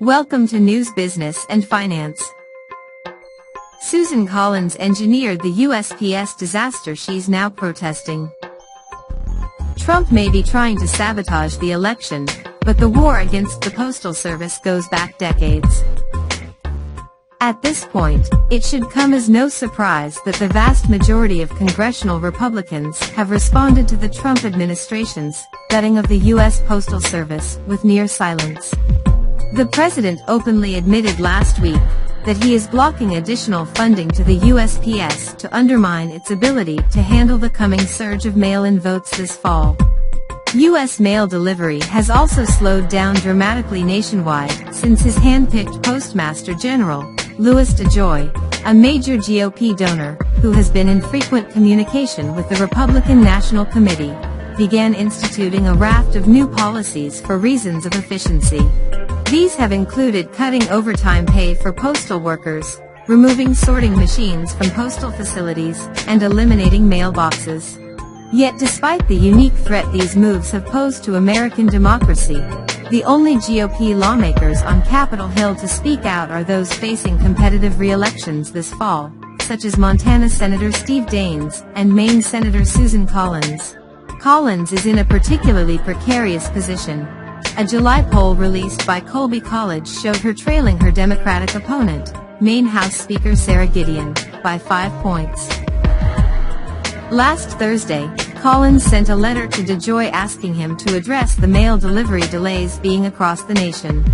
Welcome to News Business and Finance. Susan Collins engineered the USPS disaster she's now protesting. Trump may be trying to sabotage the election, but the war against the Postal Service goes back decades. At this point, it should come as no surprise that the vast majority of Congressional Republicans have responded to the Trump administration's gutting of the U.S. Postal Service with near silence. The president openly admitted last week that he is blocking additional funding to the USPS to undermine its ability to handle the coming surge of mail-in votes this fall. U.S. mail delivery has also slowed down dramatically nationwide since his hand-picked Postmaster General, Louis DeJoy, a major GOP donor who has been in frequent communication with the Republican National Committee, began instituting a raft of new policies for reasons of efficiency. These have included cutting overtime pay for postal workers, removing sorting machines from postal facilities, and eliminating mailboxes. Yet despite the unique threat these moves have posed to American democracy, the only GOP lawmakers on Capitol Hill to speak out are those facing competitive re-elections this fall, such as Montana Senator Steve Daines and Maine Senator Susan Collins. Collins is in a particularly precarious position. A July poll released by Colby College showed her trailing her Democratic opponent, Maine House Speaker Sarah Gideon, by 5 points. Last Thursday, Collins sent a letter to DeJoy asking him to address the mail delivery delays being across the nation.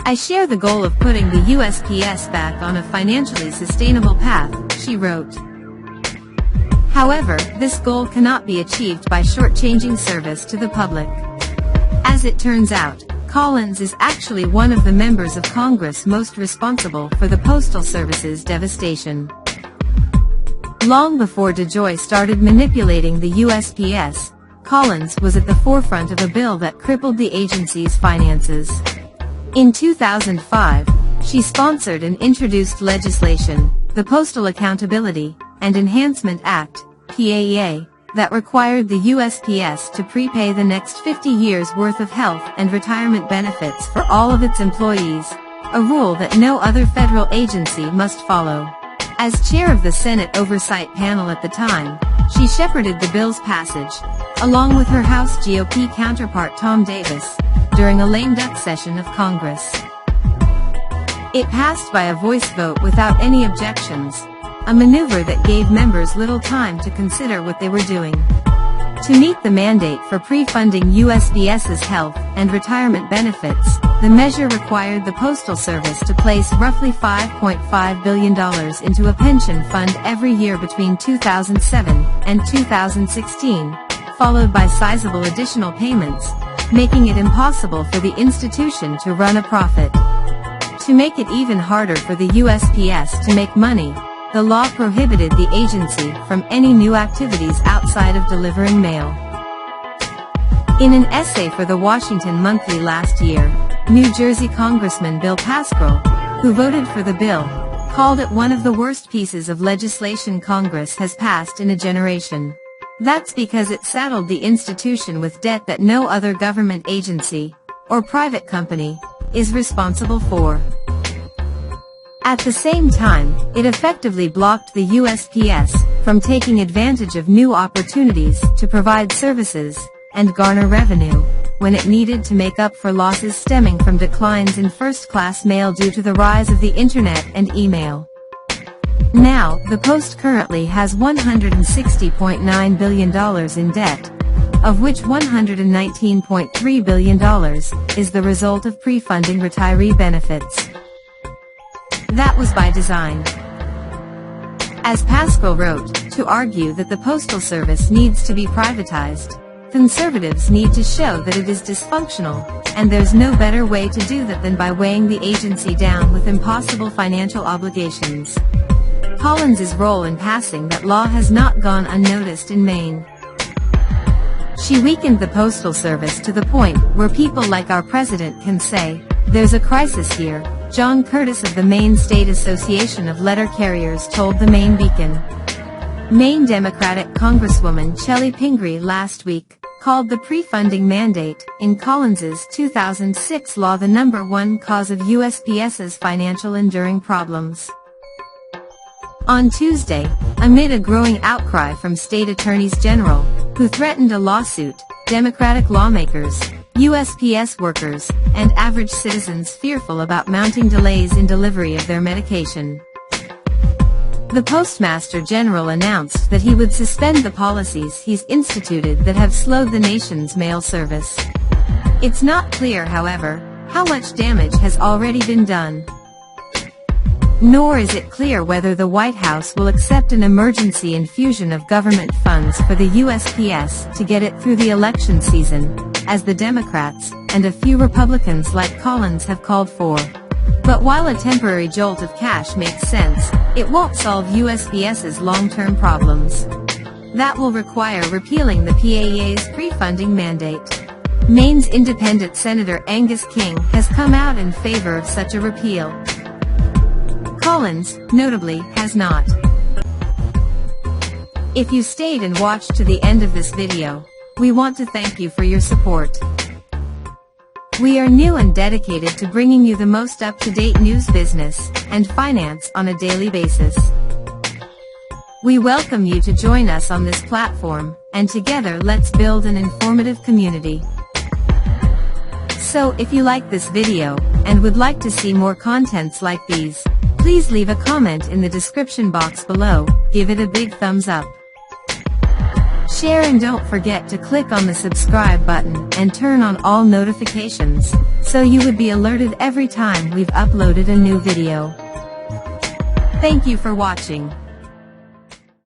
"I share the goal of putting the USPS back on a financially sustainable path," she wrote. However, this goal cannot be achieved by shortchanging service to the public. As it turns out, Collins is actually one of the members of Congress most responsible for the Postal Service's devastation. Long before DeJoy started manipulating the USPS, Collins was at the forefront of a bill that crippled the agency's finances. In 2005, she sponsored and introduced legislation, the Postal Accountability and Enhancement Act, PAEA, that required the USPS to prepay the next 50 years' worth of health and retirement benefits for all of its employees, a rule that no other federal agency must follow. As chair of the Senate Oversight Panel at the time, she shepherded the bill's passage, along with her House GOP counterpart Tom Davis, during a lame duck session of Congress. It passed by a voice vote without any objections, a maneuver that gave members little time to consider what they were doing. To meet the mandate for pre-funding USPS's health and retirement benefits, the measure required the Postal Service to place roughly $5.5 billion into a pension fund every year between 2007 and 2016, followed by sizable additional payments, making it impossible for the institution to run a profit. To make it even harder for the USPS to make money, the law prohibited the agency from any new activities outside of delivering mail. In an essay for the Washington Monthly last year, New Jersey Congressman Bill Pascrell, who voted for the bill, called it one of the worst pieces of legislation Congress has passed in a generation. That's because it saddled the institution with debt that no other government agency, or private company, is responsible for. At the same time, it effectively blocked the USPS from taking advantage of new opportunities to provide services and garner revenue when it needed to make up for losses stemming from declines in first-class mail due to the rise of the internet and email. Now, the Post currently has $160.9 billion in debt, of which $119.3 billion is the result of pre-funding retiree benefits. That was by design. As Pascrell wrote, to argue that the Postal Service needs to be privatized, conservatives need to show that it is dysfunctional, and there's no better way to do that than by weighing the agency down with impossible financial obligations. Collins's role in passing that law has not gone unnoticed in Maine. She weakened the Postal Service to the point where people like our president can say, "There's a crisis here," John Curtis of the Maine State Association of Letter Carriers told the Maine Beacon. Maine Democratic Congresswoman Chellie Pingree last week called the pre-funding mandate, in Collins's 2006 law the #1 cause of USPS's financial enduring problems. On Tuesday, amid a growing outcry from state attorneys general, who threatened a lawsuit, Democratic lawmakers, USPS workers, and average citizens fearful about mounting delays in delivery of their medication. The Postmaster General announced that he would suspend the policies he's instituted that have slowed the nation's mail service. It's not clear, however, how much damage has already been done. Nor is it clear whether the White House will accept an emergency infusion of government funds for the USPS to get it through the election season, as the Democrats, and a few Republicans like Collins have called for. But while a temporary jolt of cash makes sense, it won't solve USPS's long-term problems. That will require repealing the PAEA's pre-funding mandate. Maine's independent Senator Angus King has come out in favor of such a repeal. Collins, notably, has not. If you stayed and watched to the end of this video, we want to thank you for your support. We are new and dedicated to bringing you the most up-to-date news, business, and finance on a daily basis. We welcome you to join us on this platform, and together let's build an informative community. So if you like this video, and would like to see more contents like these, please leave a comment in the description box below, give it a big thumbs up. Share and don't forget to click on the subscribe button and turn on all notifications, so you would be alerted every time we've uploaded a new video. Thank you for watching.